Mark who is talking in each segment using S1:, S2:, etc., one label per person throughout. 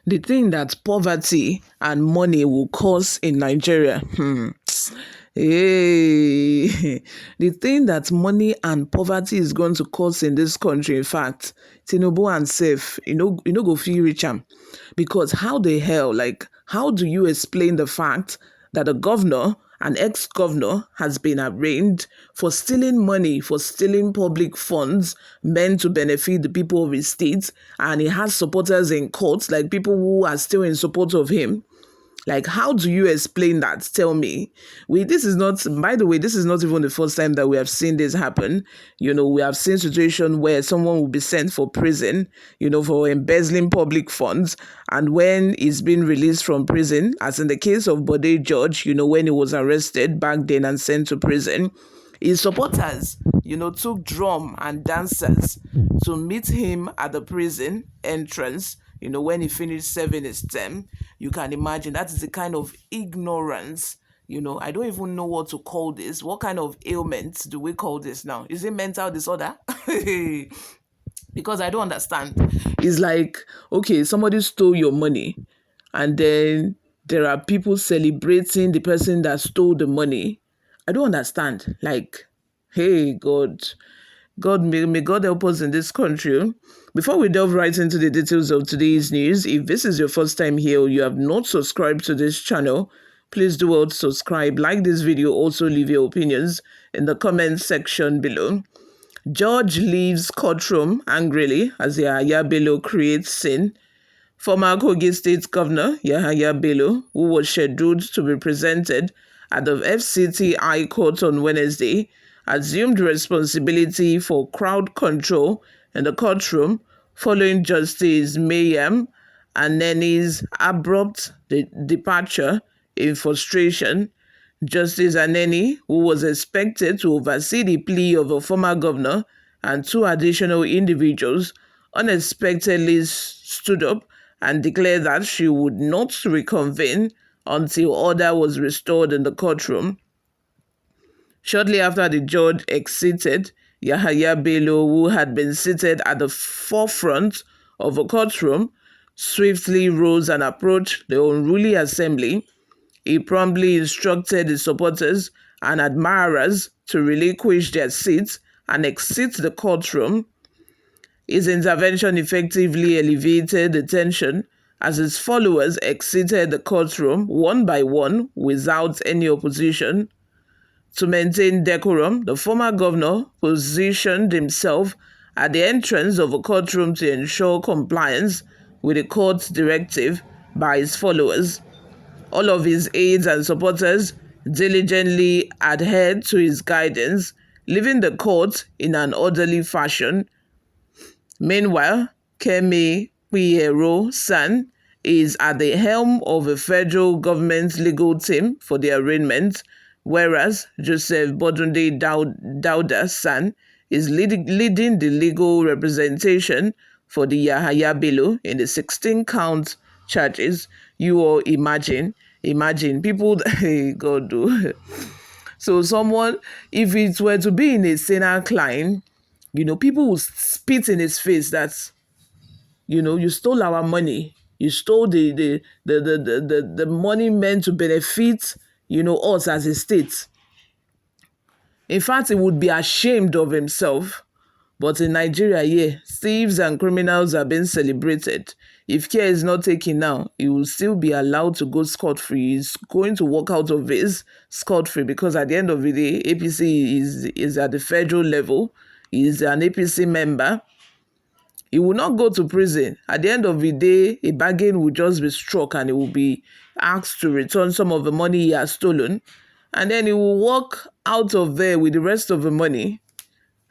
S1: The thing that poverty and money will cause in Nigeria. Hey, the thing that money and poverty is going to cause in this country, in fact, Tinubu and Sef, go feel rich am. Because how the hell, like, how do you explain the fact that a governor, an ex-governor, has been arraigned for stealing money, for stealing public funds meant to benefit the people of his state, and he has supporters in court, like people who are still in support of him? Like, how do you explain that? Tell me. This is not, by the way, this is not even the first time that we have seen this happen. We have seen situations where someone will be sent for prison, for embezzling public funds. And when he's been released from prison, as in the case of Bode George, when he was arrested back then and sent to prison, his supporters, took drum and dancers to meet him at the prison entrance, when he finished serving his term. You can imagine that is the kind of ignorance, I don't even know what to call this. What kind of ailment do we call this now? Is it mental disorder? Because I don't understand. It's like, okay, somebody stole your money, and then there are people celebrating the person that stole the money. I don't understand. Like, hey, may God help us in this country. Before we delve right into the details of today's news, if this is your first time here or you have not subscribed to this channel, please do well to subscribe, like this video, also leave your opinions in the comment section below. George leaves courtroom angrily as Yahaya Bello creates scene. Former Kogi State Governor Yahaya Bello, who was scheduled to be presented at the FCT High Court on Wednesday, assumed responsibility for crowd control in the courtroom following Justice Mayam Aneni's abrupt departure in frustration. Justice Aneni, who was expected to oversee the plea of a former governor and two additional individuals, unexpectedly stood up and declared that she would not reconvene until order was restored in the courtroom. Shortly after the judge exited, Yahaya Bello, who had been seated at the forefront of a courtroom, swiftly rose and approached the unruly assembly. He promptly instructed his supporters and admirers to relinquish their seats and exit the courtroom. His intervention effectively alleviated the tension as his followers exited the courtroom one by one without any opposition. To maintain decorum, the former governor positioned himself at the entrance of a courtroom to ensure compliance with the court's directive by his followers. All of his aides and supporters diligently adhered to his guidance, leaving the court in an orderly fashion. Meanwhile, Kemi Pierro-San is at the helm of a federal government legal team for the arraignment, whereas Joseph Bodunde Dauda-San is leading the legal representation for the Yahaya Bello in the 16-count charges. You all imagine people, hey, God do. So someone, if it were to be in a Senate client, people will spit in his face that, you stole our money. You stole the money meant to benefit, us as a state. In fact, he would be ashamed of himself. But in Nigeria, yeah, thieves and criminals are being celebrated. If care is not taken now, he will still be allowed to go scot-free. He's going to walk out of his scot-free because at the end of the day, APC is at the federal level. He's an APC member. He will not go to prison. At the end of the day, a bargain will just be struck and he will be asked to return some of the money he has stolen. And then he will walk out of there with the rest of the money.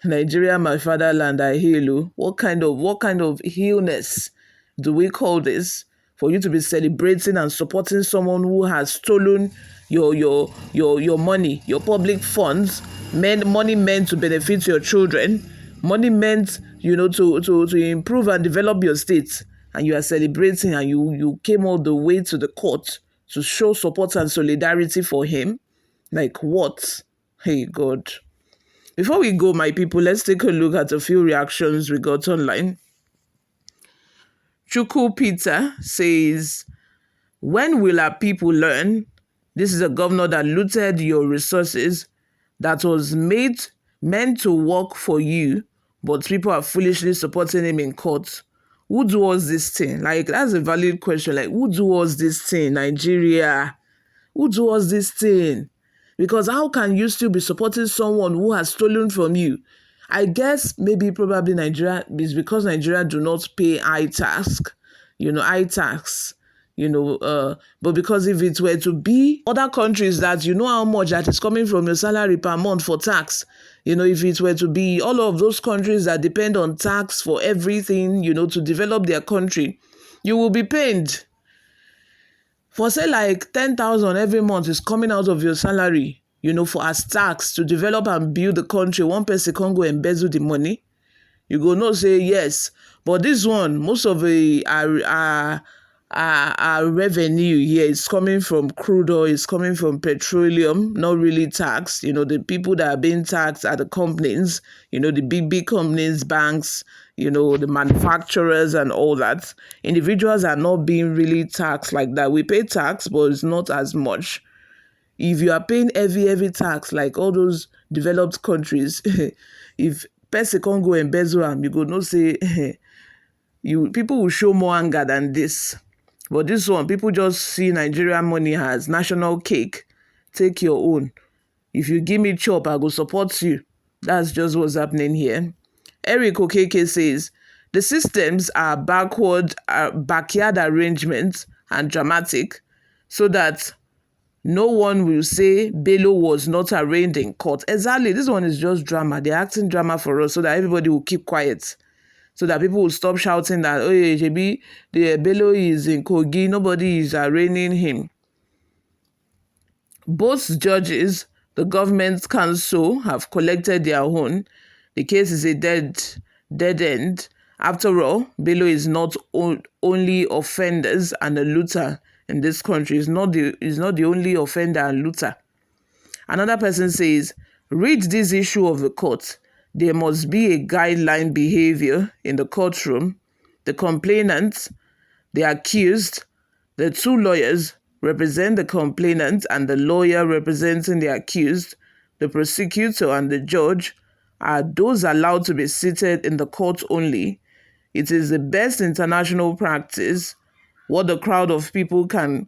S1: Nigeria, my fatherland, I hail you. What kind of illness do we call this? For you to be celebrating and supporting someone who has stolen your money, your public funds, money meant to benefit your children, money meant, to improve and develop your state, and you are celebrating and you came all the way to the court to show support and solidarity for him? Like what? Hey, God. Before we go, my people, let's take a look at a few reactions we got online. Chuku Peter says, when will our people learn? This is a governor that looted your resources that was meant to work for you, but people are foolishly supporting him in court. Who does this thing? Like, that's a valid question. Like, who does this thing? Nigeria. Who does this thing? Because how can you still be supporting someone who has stolen from you? I guess maybe probably Nigeria is because Nigeria do not pay high tax, high tax, but because if it were to be other countries that how much that is coming from your salary per month for tax, if it were to be all of those countries that depend on tax for everything, to develop their country, you will be paid. For say like 10,000 every month is coming out of your salary, for as tax to develop and build the country, one person can't go embezzle the money. You go no say yes. But this one, most of our revenue here is coming from crude oil, is coming from petroleum, not really taxed. The people that are being taxed are the companies, the big companies, banks, the manufacturers and all that. Individuals are not being really taxed like that. We pay tax, but it's not as much. If you are paying heavy tax like all those developed countries, if person can't go embezzle am, you go no say people will show more anger than this. But this one, people just see Nigerian money as national cake. Take your own. If you give me chop, I go support you. That's just what's happening here. Eric Okeke says, the systems are backyard arrangements and dramatic so that no one will say Bello was not arraigned in court. Exactly. This one is just drama. They're acting drama for us so that everybody will keep quiet. So that people will stop shouting that, oh, JB, the Bello is in Kogi, nobody is arraigning him. Both judges, the government council, have collected their own. The case is a dead end. After all, Bello is not only offenders and a looter in this country. He's not the only offender and looter. Another person says, read this issue of the court. There must be a guideline behavior in the courtroom. The complainant, the accused, the two lawyers represent the complainant and the lawyer representing the accused, the prosecutor and the judge are those allowed to be seated in the court only. It is the best international practice. What the crowd of people can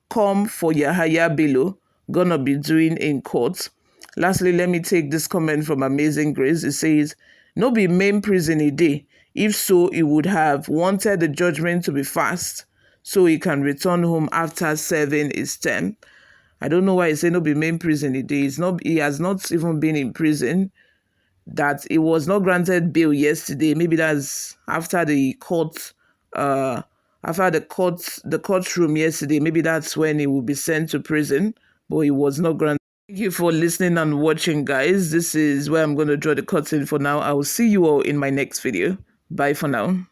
S1: come for Yahaya Bello gonna be doing in court. Lastly, let me take this comment from Amazing Grace. It says, no be main prison a day. If so, he would have wanted the judgment to be fast so he can return home after serving his term. I don't know why he said no be main prison a day. He has not even been in prison. That he was not granted bail yesterday. Maybe that's after the courtroom yesterday. Maybe that's when he will be sent to prison, but he was not granted. Thank you for listening and watching, guys. This is where I'm going to draw the curtain for now. I will see you all in my next video. Bye for now.